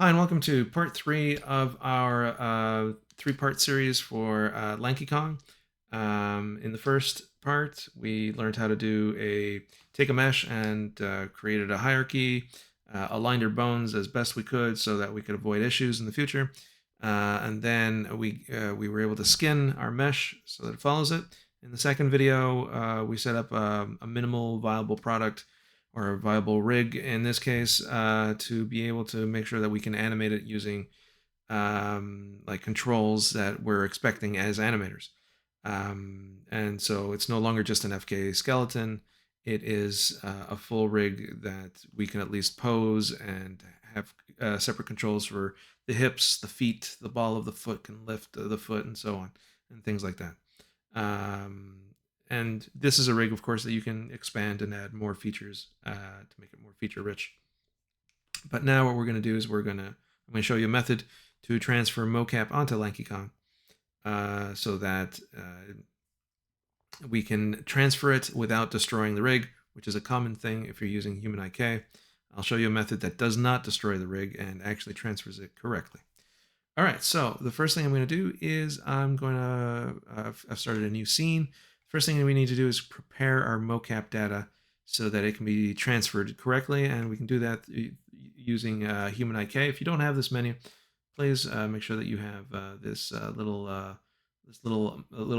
Hi, and welcome to part three of our three-part series for Lanky Kong. In the first part, we learned how to take a mesh and created a hierarchy, aligned our bones as best we could so that we could avoid issues in the future. And then we were able to skin our mesh so that it follows it. In the second video, we set up a minimal viable product or a viable rig in this case to be able to make sure that we can animate it using like controls that we're expecting as animators. And so it's no longer just an FK skeleton. It is a full rig that we can at least pose and have separate controls for the hips, the feet, the ball of the foot can lift the foot, and so on, and things like that. Um, and this is a rig, of course, that you can expand and add more features to make it more feature rich. But now what we're going to do is I'm going to show you a method to transfer mocap onto Lanky Kong so that we can transfer it without destroying the rig, which is a common thing if you're using human IK. I'll show you a method that does not destroy the rig and actually transfers it correctly. All right, so the first thing I'm going to do is I've started a new scene. First thing we need to do is prepare our mocap data so that it can be transferred correctly, and we can do that using human IK. If you don't have this menu, please make sure that you have this little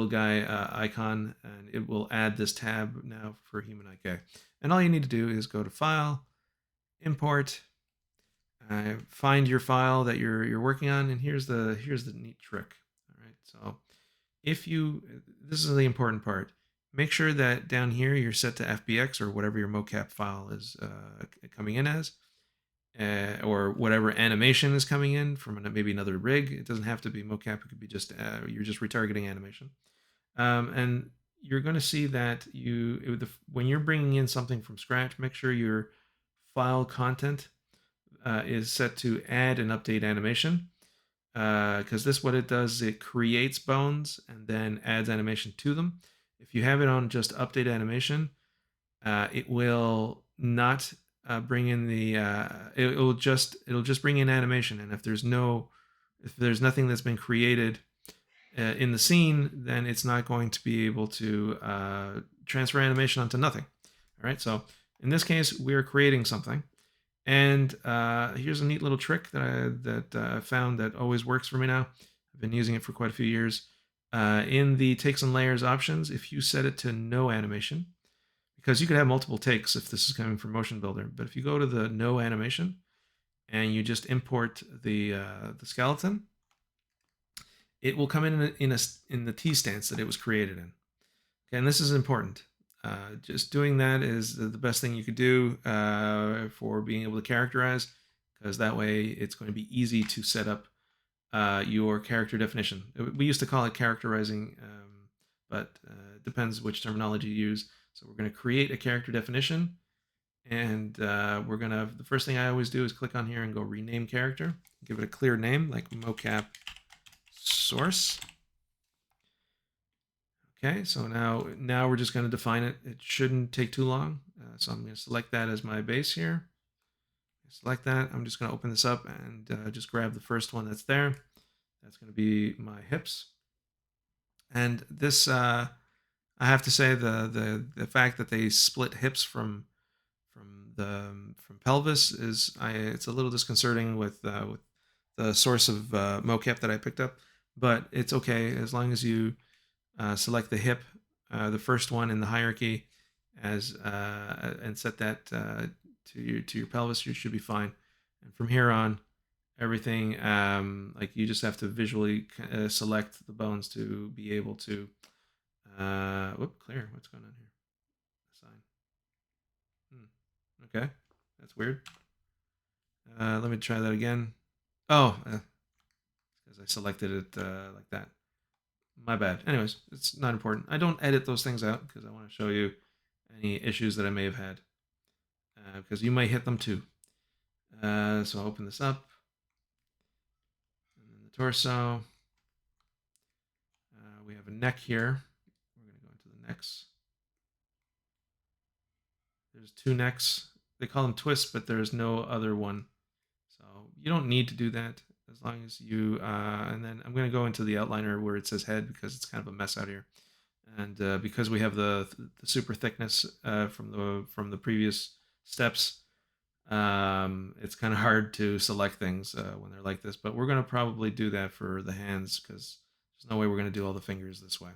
guy icon, and it will add this tab now for human IK. And all you need to do is go to File, Import, find your file that you're working on, and here's the neat trick. All right, so if you this is the important part. Make sure that down here you're set to FBX or whatever your mocap file is coming in as, or whatever animation is coming in from maybe another rig. It doesn't have to be mocap. It could be just you're just retargeting animation, and you're going to see that when you're bringing in something from scratch, make sure your file content is set to add and update animation, because this what it does, it creates bones and then adds animation to them. If you have it on just update animation, it will not bring in it'll just bring in animation, and if there's nothing that's been created in the scene, then it's not going to be able to transfer animation onto nothing. All right, so in this case we're creating something. And here's a neat little trick that I found that always works for me now. I've been using it for quite a few years. In the takes and layers options, if you set it to no animation, because you could have multiple takes if this is coming from Motion Builder, but if you go to the no animation and you just import the skeleton, it will come in the T stance that it was created in. Okay, and this is important. Just doing that is the best thing you could do for being able to characterize, because that way it's going to be easy to set up your character definition. We used to call it characterizing, but it depends which terminology you use. So we're going to create a character definition, and the first thing I always do is click on here and go rename character, give it a clear name like mocap source. Okay, so now we're just going to define it. It shouldn't take too long. So I'm going to select that as my base here. Select that. I'm just going to open this up and just grab the first one that's there. That's going to be my hips. And this, I have to say, the fact that they split hips from pelvis it's a little disconcerting with the source of mocap that I picked up, but it's okay as long as you select the hip, the first one in the hierarchy, as and set that to your pelvis. You should be fine. And from here on, everything like you just have to visually select the bones to be able to. Clear. What's going on here? Assign. Okay, that's weird. Let me try that again. Oh, because I selected it like that. My bad. Anyways, it's not important. I don't edit those things out because I want to show you any issues that I may have had, because you might hit them too. So I'll open this up. And then the torso. We have a neck here. We're going to go into the necks. There's two necks. They call them twists, but there's no other one. So you don't need to do that as long as you, and then I'm going to go into the outliner where it says head because it's kind of a mess out here. And because we have the super thickness from the previous steps, it's kind of hard to select things when they're like this. But we're going to probably do that for the hands because there's no way we're going to do all the fingers this way.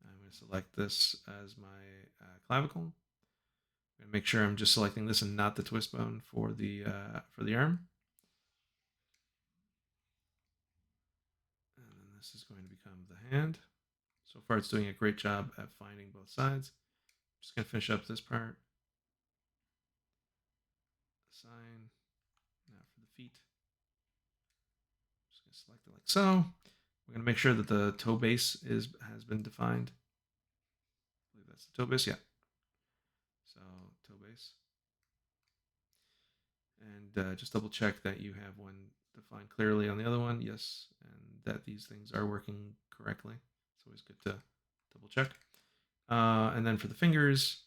I'm going to select this as my clavicle. I'm going to make sure I'm just selecting this and not the twist bone for the arm. And then this is going to become the hand. So far, it's doing a great job at finding both sides. I'm just going to finish up this part. The sign. Now for the feet. I'm just going to select it like so. We're going to make sure that the toe base has been defined. I believe that's the toe base, yeah. So toe base. And just double check that you have one defined clearly on the other one. Yes, and that these things are working correctly. It's always good to double check. And then for the fingers,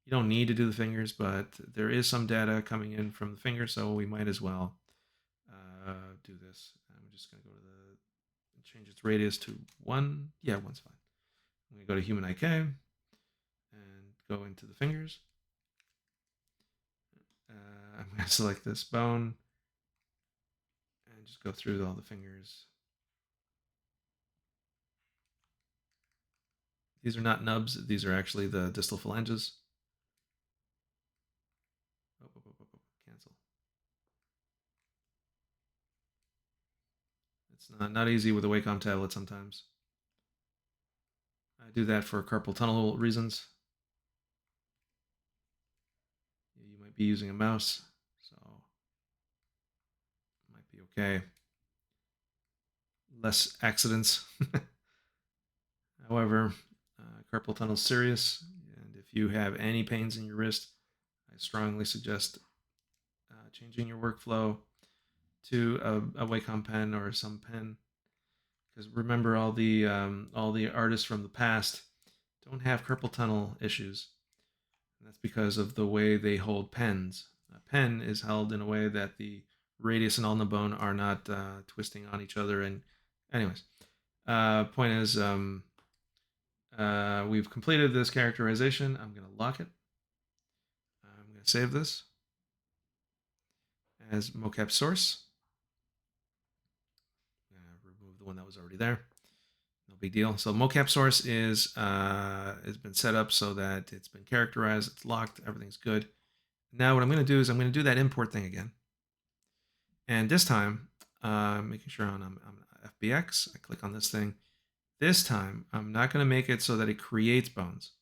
you don't need to do the fingers, but there is some data coming in from the fingers, so we might as well do this. I'm just going to go to change its radius to 1. Yeah, 1's fine. I'm going to go to human IK and go into the fingers. I'm going to select this bone and just go through all the fingers. These are not nubs. These are actually the distal phalanges. Cancel. It's not easy with a Wacom tablet sometimes. I do that for carpal tunnel reasons. You might be using a mouse, so it might be okay. Less accidents. However, carpal tunnel is serious, and if you have any pains in your wrist, I strongly suggest changing your workflow to a Wacom pen or some pen, because remember, all the artists from the past don't have carpal tunnel issues, and that's because of the way they hold pens. A pen is held in a way that the radius and ulna bone are not twisting on each other. And anyways, point is, we've completed this characterization. I'm going to lock it. I'm going to save this as mocap source. Remove the one that was already there. No big deal. So mocap source is has been set up so that it's been characterized, it's locked, everything's good. Now what I'm going to do is I'm going to do that import thing again. And this time, making sure I'm FBX, I click on this thing. This time, I'm not going to make it so that it creates bones.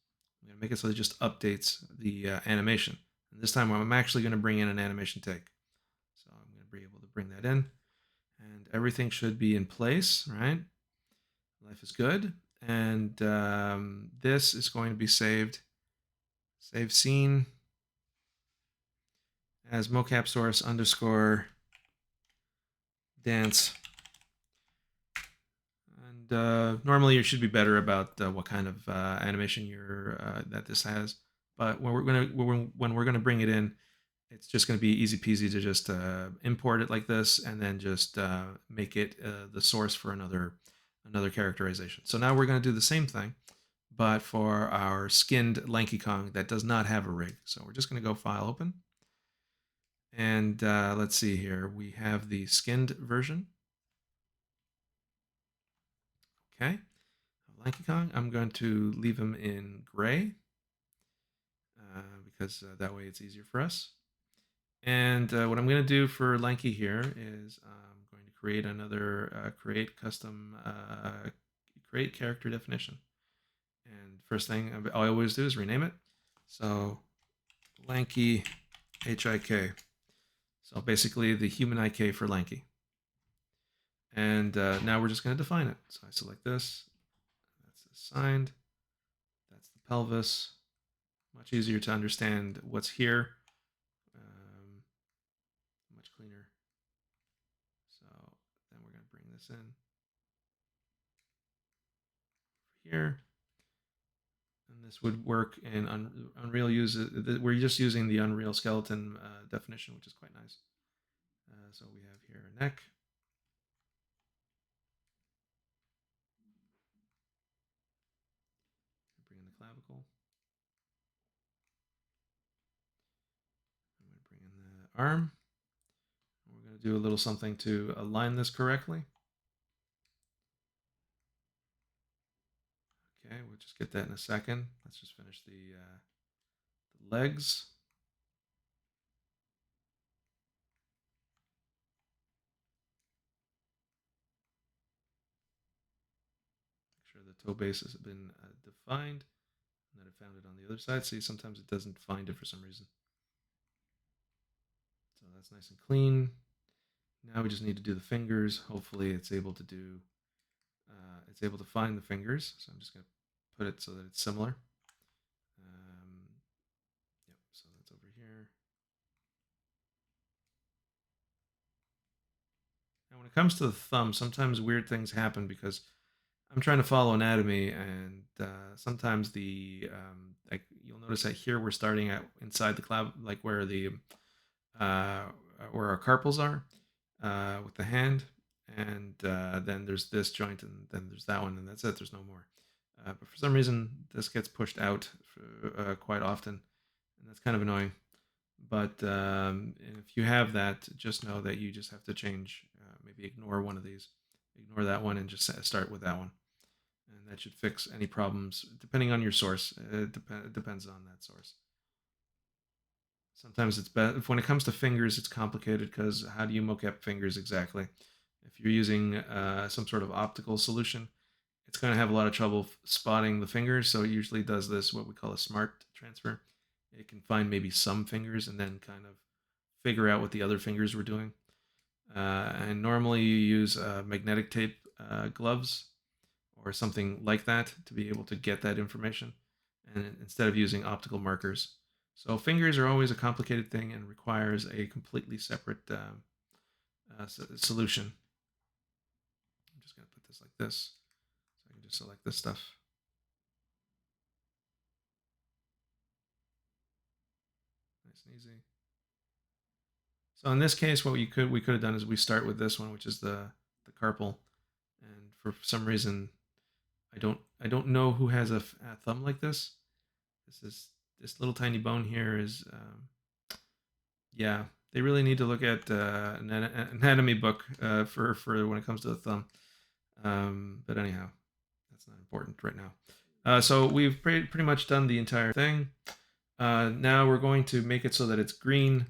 I'm going to make it so it just updates the animation. And this time, I'm actually going to bring in an animation take. So I'm going to be able to bring that in. And everything should be in place, right? Life is good. And this is going to be saved. Save scene as mocap source underscore dance. And normally you should be better about what kind of animation that this has. But when we're gonna bring it in, it's just going to be easy peasy to just import it like this, and then just make it the source for another characterization. So now we're going to do the same thing, but for our skinned Lanky Kong that does not have a rig. So we're just going to go File, Open, and let's see here. We have the skinned version. Okay, Lanky Kong. I'm going to leave him in gray because that way it's easier for us. And what I'm going to do for Lanky here is I'm going to create another create custom create character definition. And first thing I always do is rename it. So Lanky HIK. So basically the human IK for Lanky. And now we're just going to define it. So I select this. That's assigned. That's the pelvis. Much easier to understand what's here. Much cleaner. So then we're going to bring this in here. And this would work in Unreal. We're just using the Unreal skeleton definition, which is quite nice. So we have here a neck. Bring in the clavicle. I'm going to bring in the arm. We're going to do a little something to align this correctly. Okay, we'll just get that in a second. Let's just finish the legs. Make sure the toe base has been defined, and that I found it on the other side. See, sometimes it doesn't find it for some reason. So that's nice and clean. Now we just need to do the fingers. Hopefully it's able to do, it's able to find the fingers. So I'm just going to put it so that it's similar. Yep, so that's over here. Now when it comes to the thumb, sometimes weird things happen because I'm trying to follow anatomy, and sometimes like you'll notice that here we're starting at inside the clav, like uh, where our carpals are with the hand, and then there's this joint, and then there's that one, and that's it. There's no more. But for some reason, this gets pushed out quite often, and that's kind of annoying. But if you have that, just know that you just have to change. Maybe ignore one of these, ignore that one, and just start with that one, and that should fix any problems. Depending on your source, it depends on that source. Sometimes it's better when it comes to fingers. It's complicated because how do you mocap fingers exactly? If you're using some sort of optical solution, it's going to have a lot of trouble spotting the fingers. So it usually does this, what we call a smart transfer. It can find maybe some fingers and then kind of figure out what the other fingers were doing. And normally you use magnetic tape gloves or something like that to be able to get that information, and instead of using optical markers. So fingers are always a complicated thing and requires a completely separate solution. I'm just going to put this like this, so I can just select this stuff. Nice and easy. So in this case, what we could have done is we start with this one, which is the carpal, and for some reason, I don't know who has a thumb like this. This little tiny bone here is yeah. They really need to look at an anatomy book for when it comes to the thumb. But anyhow, that's not important right now. So we've pretty much done the entire thing. Now we're going to make it so that it's green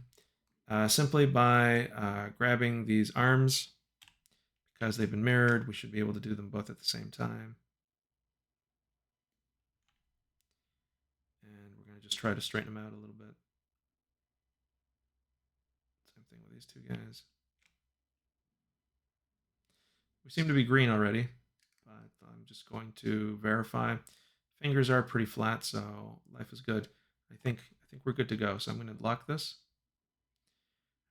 simply by grabbing these arms. Because they've been mirrored, we should be able to do them both at the same time. And we're going to just try to straighten them out a little bit. Same thing with these two guys. We seem to be green already, but I'm just going to verify. Fingers are pretty flat, so life is good. I think we're good to go. So I'm going to lock this.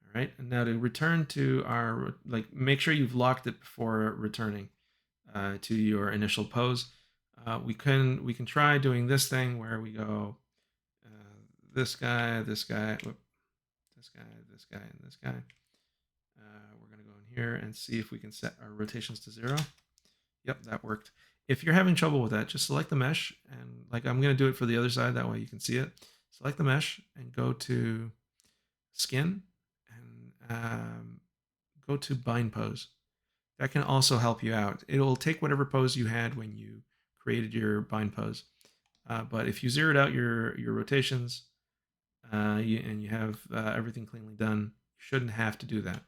All right, and now to return to our, make sure you've locked it before returning to your initial pose. We can try doing this thing where we go this guy, this guy, whoop, this guy, this guy, and this guy. We're going to go in here and see if we can set our rotations to 0. Yep, that worked. If you're having trouble with that, just select the mesh, and like I'm going to do it for the other side, that way you can see it. Select the mesh and go to skin and go to bind pose. That can also help you out. It'll take whatever pose you had when you created your bind pose. But if you zeroed out your rotations and you have everything cleanly done, you shouldn't have to do that.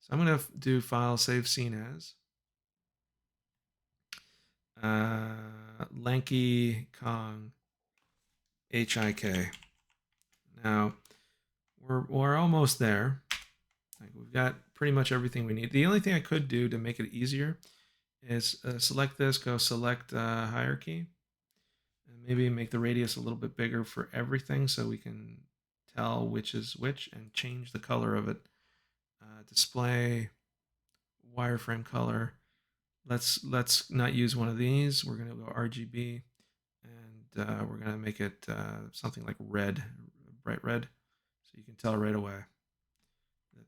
So I'm going to do file save scene as Lanky Kong HIK. Now we're almost there. We've got pretty much everything we need. The only thing I could do to make it easier is select this, go select hierarchy, and maybe make the radius a little bit bigger for everything so we can tell which is which and change the color of it. Display wireframe color. Let's not use one of these. We're going to go RGB, and we're going to make it something like red, bright red, so you can tell right away.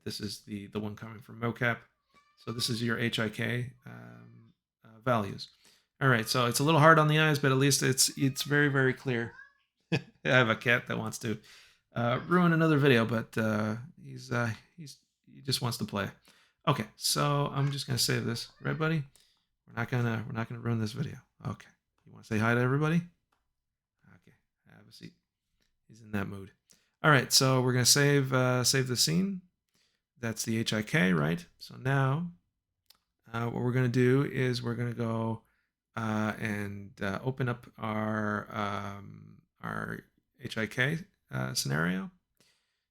This is the one coming from mocap. So this is your HIK values. All right, so it's a little hard on the eyes, but at least it's very, very clear. I have a cat that wants to ruin another video, but he just wants to play. Okay, so I'm just gonna save this, right, buddy? We're not gonna ruin this video. Okay, you want to say hi to everybody? Okay, have a seat. He's in that mood. All right, so we're gonna save the scene. That's the HIK, right? So now, what we're gonna do is we're gonna go and open up our HIK scenario.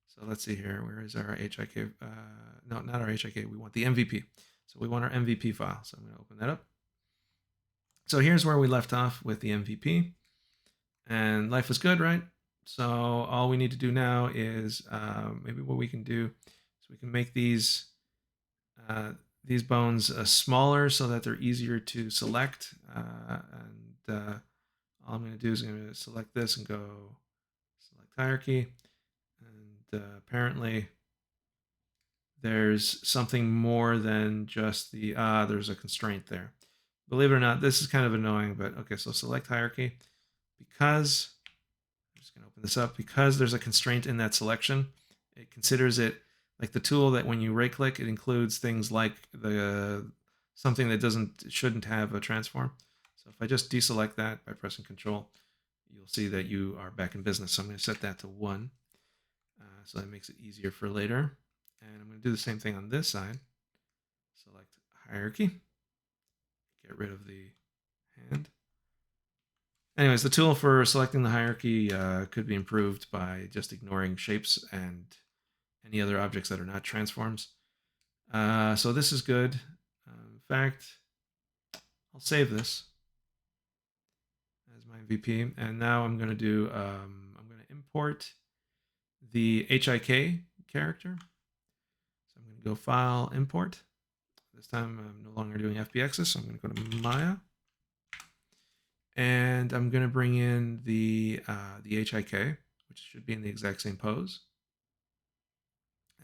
So let's see here. Where is our HIK? No, not our HIK. We want the MVP. So we want our MVP file. So I'm going to open that up. So here's where we left off with the MVP. And life is good, right? So all we need to do now is maybe what we can do is we can make these bones smaller so that they're easier to select. All I'm going to do is I'm going to select this and go select hierarchy. And apparently there's something more than just the, there's a constraint there. Believe it or not, this is kind of annoying, but okay, so select hierarchy. Because, I'm just going to open this up, because there's a constraint in that selection, it considers it like the tool that when you right click, it includes things like something that shouldn't have a transform. So if I just deselect that by pressing Control, you'll see that you are back in business. So I'm going to set that to 1. So that makes it easier for later. And I'm going to do the same thing on this side. Select hierarchy. Get rid of the hand. Anyways, the tool for selecting the hierarchy could be improved by just ignoring shapes and any other objects that are not transforms. So this is good. In fact, I'll save this as my MVP. And now I'm going to do, I'm going to import the HIK character. So I'm going to go File, Import. This time I'm no longer doing FBXs, so I'm going to go to Maya. And I'm going to bring in the HIK, which should be in the exact same pose.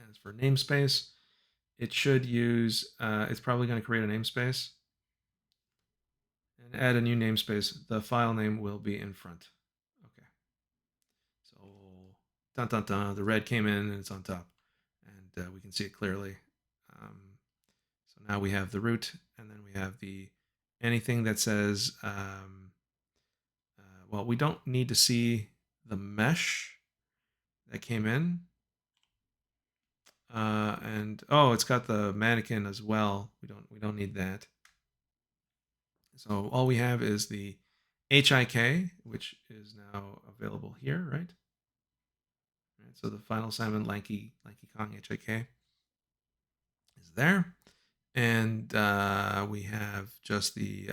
As for namespace, it should use, it's probably going to create a namespace. And add a new namespace. The file name will be in front. Okay. So, dun dun dun, the red came in and it's on top. And we can see it clearly. So now we have the root, and then we have anything that says, well, we don't need to see the mesh that came in. And it's got the mannequin as well. We don't need that. So all we have is the HIK, which is now available here, right? So the final assignment, Lanky Kong HIK, is there. And we have just the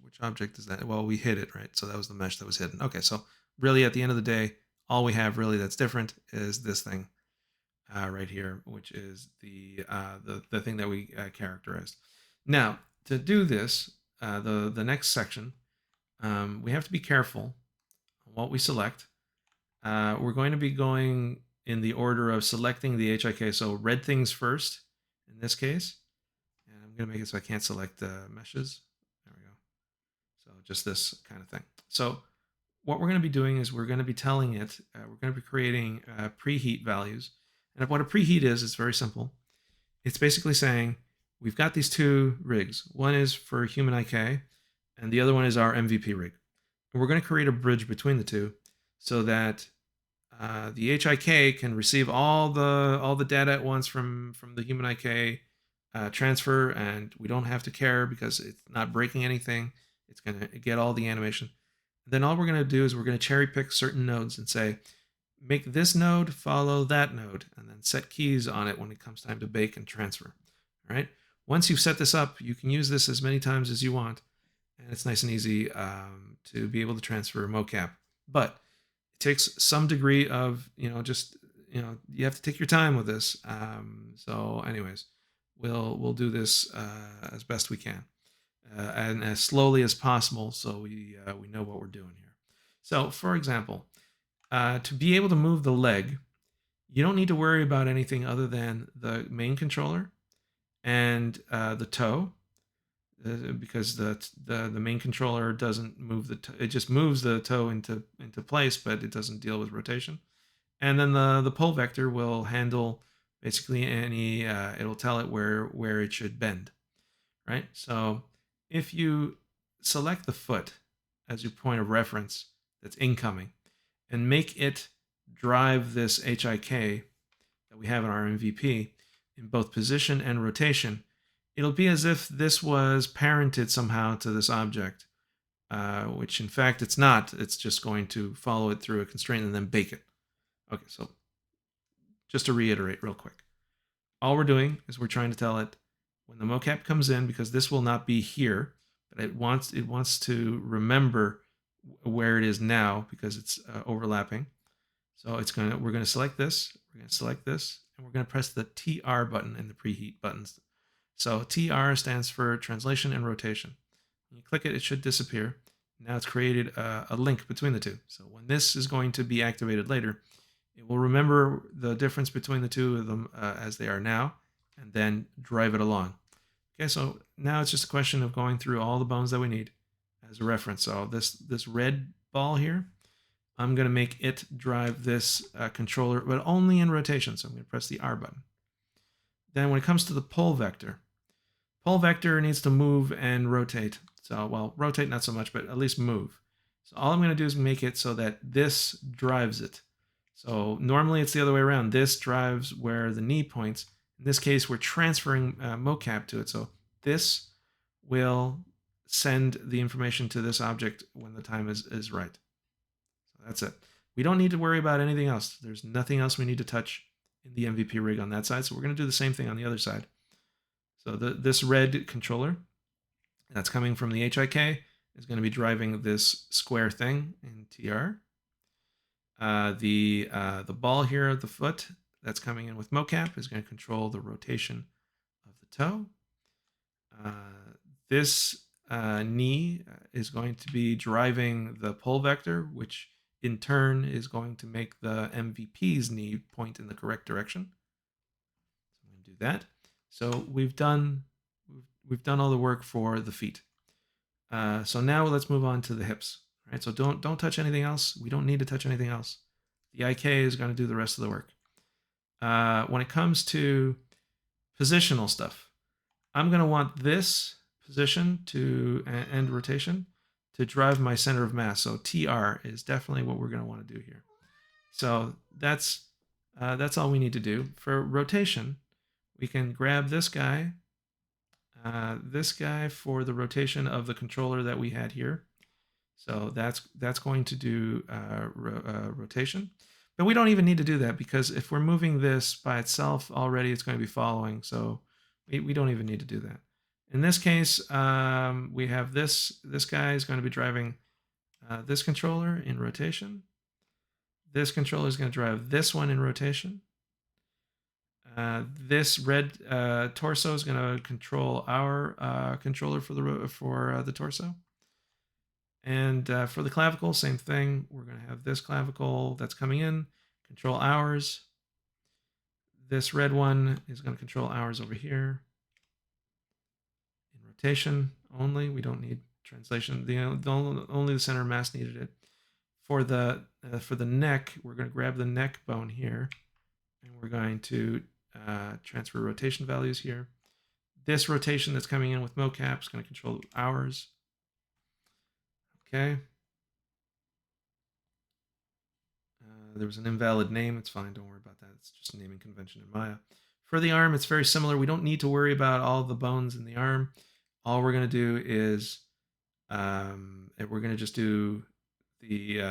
which object is that? Well, we hid it, right? So that was the mesh that was hidden. Okay, so really at the end of the day, all we have really that's different is this thing right here, which is the thing that we characterized. Now, to do this, the next section, we have to be careful on what we select. We're going to be going in the order of selecting the HIK. So red things first in this case. And I'm going to make it so I can't select meshes. There we go. So just this kind of thing. So what we're going to be doing is we're going to be telling it, we're going to be creating preheat values. And what a preheat is, it's very simple. It's basically saying we've got these two rigs. One is for human IK, and the other one is our MVP rig. And we're going to create a bridge between the two so that the HIK can receive all the data at once from the human IK transfer, and we don't have to care because it's not breaking anything. It's going to get all the animation. Then all we're going to do is we're going to cherry pick certain nodes and say, make this node follow that node, and then set keys on it when it comes time to bake and transfer. All right. Once you've set this up, you can use this as many times as you want, and it's nice and easy to be able to transfer mocap. But it takes some degree of, you have to take your time with this. So anyways, we'll do this as best we can. And as slowly as possible, so we know what we're doing here. So, for example, To be able to move the leg, you don't need to worry about anything other than the main controller and the toe, because the main controller doesn't move the toe. It just moves the toe into place, but it doesn't deal with rotation. And then the pole vector will handle basically any. It'll tell it where it should bend, right? So if you select the foot as your point of reference that's incoming, and make it drive this HIK that we have in our MVP in both position and rotation, it'll be as if this was parented somehow to this object, which in fact it's not. It's just going to follow it through a constraint and then bake it. Okay, so just to reiterate real quick, all we're doing is we're trying to tell it when the mocap comes in, because this will not be here, but it wants to remember where it is now because it's overlapping. So we're gonna select this, we're gonna select this, and we're gonna press the TR button in the preheat buttons. So TR stands for translation and rotation. When you click it, it should disappear. Now it's created a link between the two. So when this is going to be activated later, it will remember the difference between the two of them as they are now, and then drive it along. Okay, so now it's just a question of going through all the bones that we need as a reference. So this red ball here, I'm going to make it drive this controller, but only in rotation. So I'm going to press the R button. Then when it comes to the pole vector needs to move and rotate. So, well, rotate not so much, but at least move. So all I'm going to do is make it so that this drives it. So normally it's the other way around. This drives where the knee points. In this case, we're transferring mocap to it. So this will send the information to this object when the time is right. So that's it. We don't need to worry about anything else. There's nothing else we need to touch in the MVP rig on that side. So we're going to do the same thing on the other side. So this red controller that's coming from the HIK is going to be driving this square thing in TR. The ball here at the foot that's coming in with mocap is going to control the rotation of the toe. This knee is going to be driving the pole vector, which in turn is going to make the MVP's knee point in the correct direction. So I'm going to do that. So we've done all the work for the feet. So now let's move on to the hips. Right, so don't touch anything else. We don't need to touch anything else. The IK is going to do the rest of the work. When it comes to positional stuff, I'm going to want this position and rotation to drive my center of mass. So TR is definitely what we're going to want to do here. So that's all we need to do. For rotation, we can grab this guy for the rotation of the controller that we had here. So that's going to do rotation. But we don't even need to do that, because if we're moving this by itself already, it's going to be following. So we don't even need to do that. In this case, we have this guy is going to be driving this controller in rotation. This controller is going to drive this one in rotation. This red torso is going to control our controller for the torso. And for the clavicle, same thing. We're going to have this clavicle that's coming in, control ours. This red one is going to control ours over here. In rotation only. We don't need translation. Only the center of mass needed it. For the neck, we're going to grab the neck bone here, and we're going to transfer rotation values here. This rotation that's coming in with mocap is going to control ours. Okay. There was an invalid name. It's fine. Don't worry about that. It's just a naming convention in Maya. For the arm, it's very similar. We don't need to worry about all the bones in the arm. All we're going to do is we're going to just do the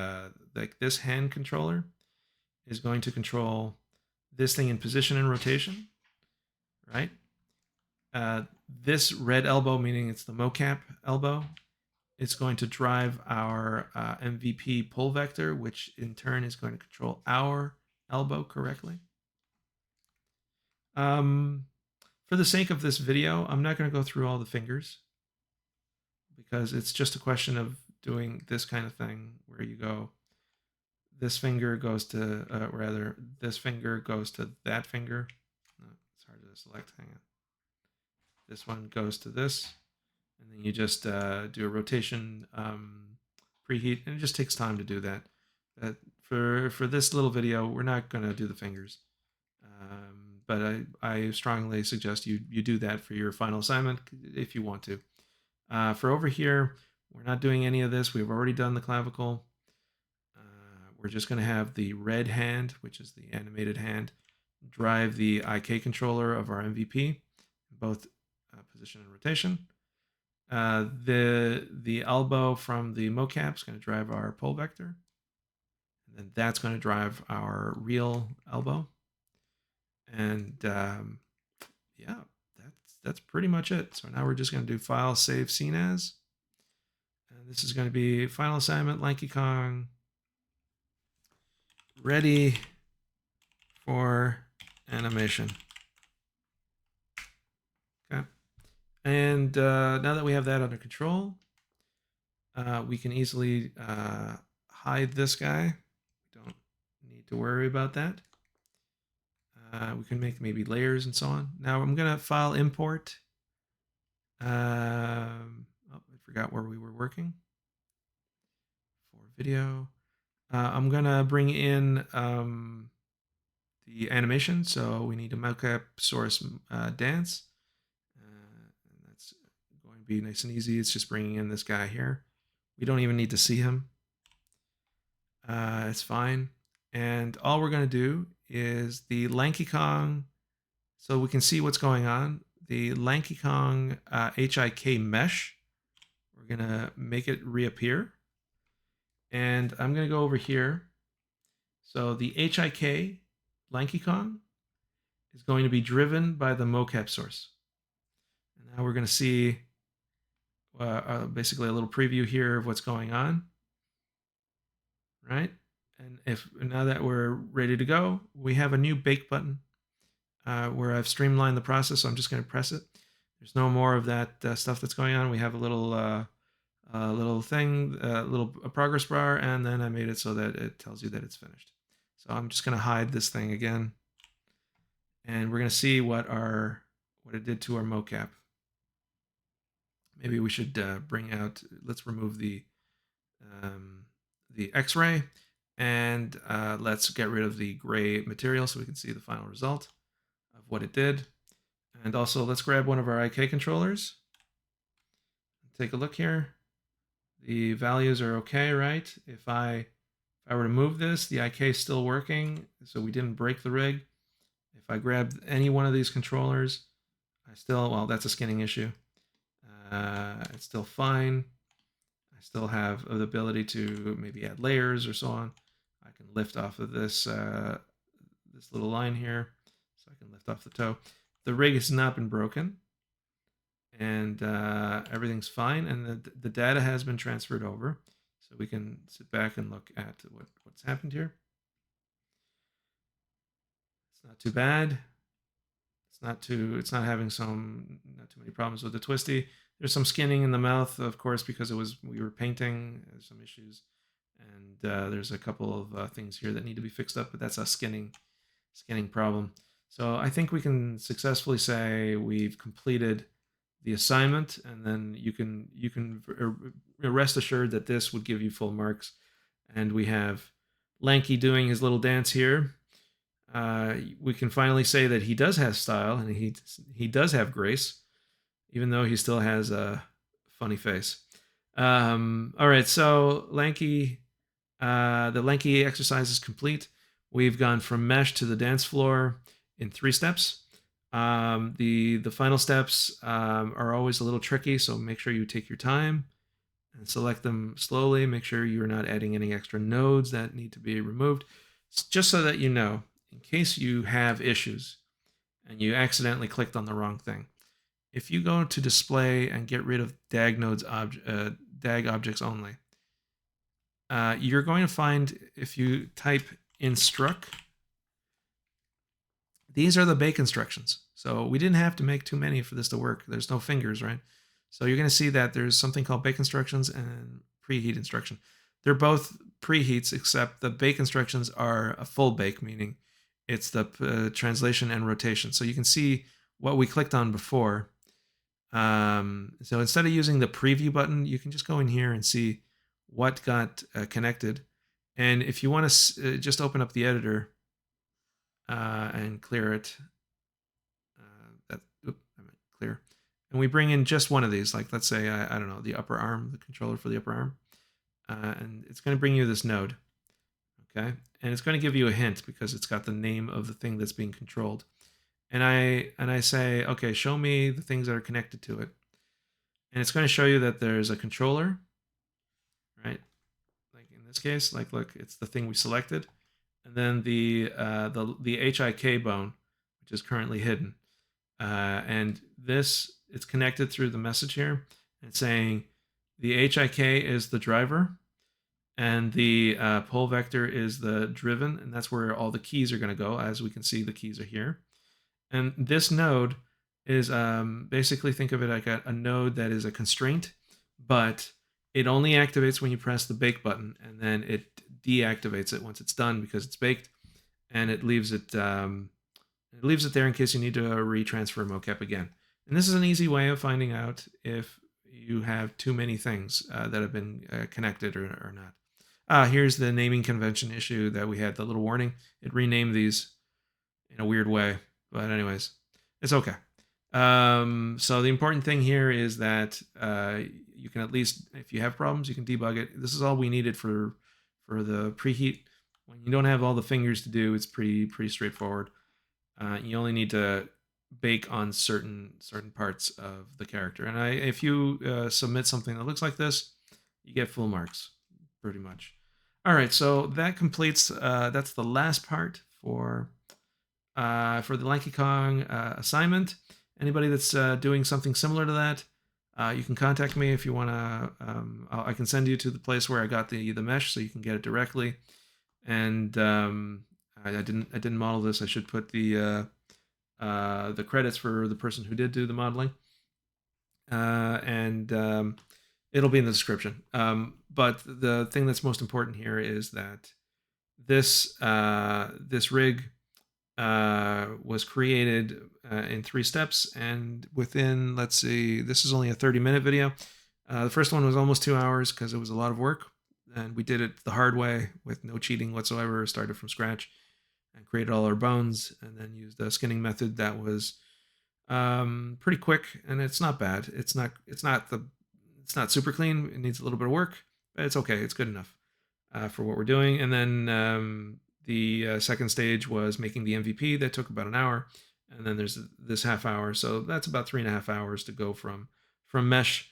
like this hand controller is going to control this thing in position and rotation, right? This red elbow, meaning it's the mocap elbow, it's going to drive our MVP pull vector, which in turn is going to control our elbow correctly. For the sake of this video, I'm not going to go through all the fingers, because it's just a question of doing this kind of thing where you go this finger goes to, rather, this finger goes to that finger. It's hard to select. Hang on. This one goes to this. And then you just do a rotation preheat, and it just takes time to do that. For this little video, we're not going to do the fingers, but I strongly suggest you do that for your final assignment if you want to. For over here, we're not doing any of this. We've already done the clavicle. We're just going to have the red hand, which is the animated hand, drive the IK controller of our MVP, both position and rotation. The elbow from the mocap is going to drive our pole vector, and then that's going to drive our real elbow. And yeah, that's pretty much it. So now we're just going to do file, save, scene as, and this is going to be final assignment, Lanky Kong, ready for animation. Okay. And now that we have that under control, we can easily hide this guy. We don't need to worry about that. We can make maybe layers and so on. Now I'm going to file import. Oh, I forgot where we were working. For video. I'm going to bring in the animation. So we need a mocap source dance. Be nice and easy. It's just bringing in this guy here. We don't even need to see him. It's fine. And all we're going to do is the Lanky Kong, so we can see what's going on. The Lanky Kong HIK mesh, we're going to make it reappear. And I'm going to go over here. So the HIK Lanky Kong is going to be driven by the mocap source. And now we're going to see basically a little preview here of what's going on, right? And now that we're ready to go, we have a new bake button where I've streamlined the process. So I'm just going to press it. There's no more of that stuff that's going on. We have a little thing, a progress bar, and then I made it so that it tells you that it's finished. So I'm just going to hide this thing again, and we're going to see what it did to our mocap. Maybe we should bring out, let's remove the X-ray, and let's get rid of the gray material so we can see the final result of what it did. And also let's grab one of our IK controllers. Take a look here. The values are okay, right? If I were to move this, the IK is still working, so we didn't break the rig. If I grab any one of these controllers, well, that's a skinning issue. It's still fine. I still have the ability to maybe add layers or so on. I can lift off of this this little line here, so I can lift off the toe. The rig has not been broken, and everything's fine, and the data has been transferred over, so we can sit back and look at what's happened here. It's not too bad. It's not having not too many problems with the twisty. There's some skinning in the mouth, of course, because we were painting. There's some issues, and there's a couple of things here that need to be fixed up, but that's a skinning problem. So I think we can successfully say we've completed the assignment, and then you can rest assured that this would give you full marks. And we have Lanky doing his little dance here. We can finally say that he does have style, and he does have grace, even though he still has a funny face. All right, so Lanky, the Lanky exercise is complete. We've gone from mesh to the dance floor in 3 steps. The final steps are always a little tricky, so make sure you take your time and select them slowly. Make sure you're not adding any extra nodes that need to be removed, just so that you know, in case you have issues and you accidentally clicked on the wrong thing. If you go to display and get rid of DAG nodes, DAG objects only, you're going to find, if you type instruct, these are the bake instructions. So we didn't have to make too many for this to work. There's no fingers, right? So you're going to see that there's something called bake instructions and preheat instruction. they're both preheats, except the bake instructions are a full bake, meaning it's the translation and rotation. So you can see what we clicked on before. So instead of using the preview button, you can just go in here and see what got connected. And if you want to just open up the editor and clear it, I meant clear. And we bring in just one of these, like let's say, I don't know, the upper arm, the controller for the upper arm. And it's going to bring you this node. Okay. And it's going to give you a hint because it's got the name of the thing that's being controlled. And I say, okay, show me the things that are connected to it. And it's going to show you that there's a controller, right? Like in this case, like look, it's the thing we selected. And then the HIK bone, which is currently hidden. And this, it's connected through the message here. And it's saying the HIK is the driver, and the pole vector is the driven, and that's where all the keys are going to go. As we can see, the keys are here. And this node is basically, think of it like a node that is a constraint, but it only activates when you press the bake button, and then it deactivates it once it's done because it's baked, and it leaves it there in case you need to retransfer mocap again. And this is an easy way of finding out if you have too many things that have been connected or not. Here's the naming convention issue that we had, the little warning. It renamed these in a weird way, but anyways, it's okay. So the important thing here is that you can, at least if you have problems, you can debug it. This is all we needed for the preheat. When you don't have all the fingers to do, it's pretty straightforward. You only need to bake on certain parts of the character. And if you submit something that looks like this, you get full marks, pretty much. All right, so that completes. That's the last part for the Lanky Kong assignment. Anybody that's doing something similar to that, you can contact me if you want to. I can send you to the place where I got the mesh, so you can get it directly. And I didn't model this. I should put the credits for the person who did do the modeling, and it'll be in the description. But the thing that's most important here is that this rig was created in 3 steps, and within, let's see, this is only a 30-minute video. The first one was almost 2 hours because it was a lot of work, and we did it the hard way with no cheating whatsoever. Started from scratch and created all our bones, and then used a skinning method that was pretty quick, and it's not bad. It's not super clean. It needs a little bit of work, but it's okay. It's good enough for what we're doing. And then the second stage was making the MVP. That took about an hour, and then there's this half hour. So that's about 3.5 hours to go from mesh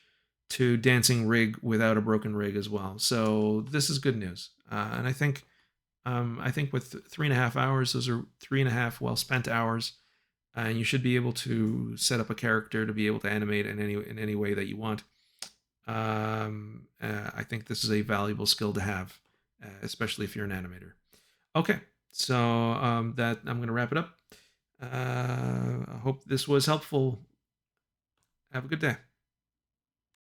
to dancing rig without a broken rig as well. So this is good news, and I think with 3.5 hours, those are 3.5 well-spent hours, and you should be able to set up a character to be able to animate in any way that you want. I think this is a valuable skill to have, especially if you're an animator. Okay, so that I'm going to wrap it up. I hope this was helpful. Have a good day.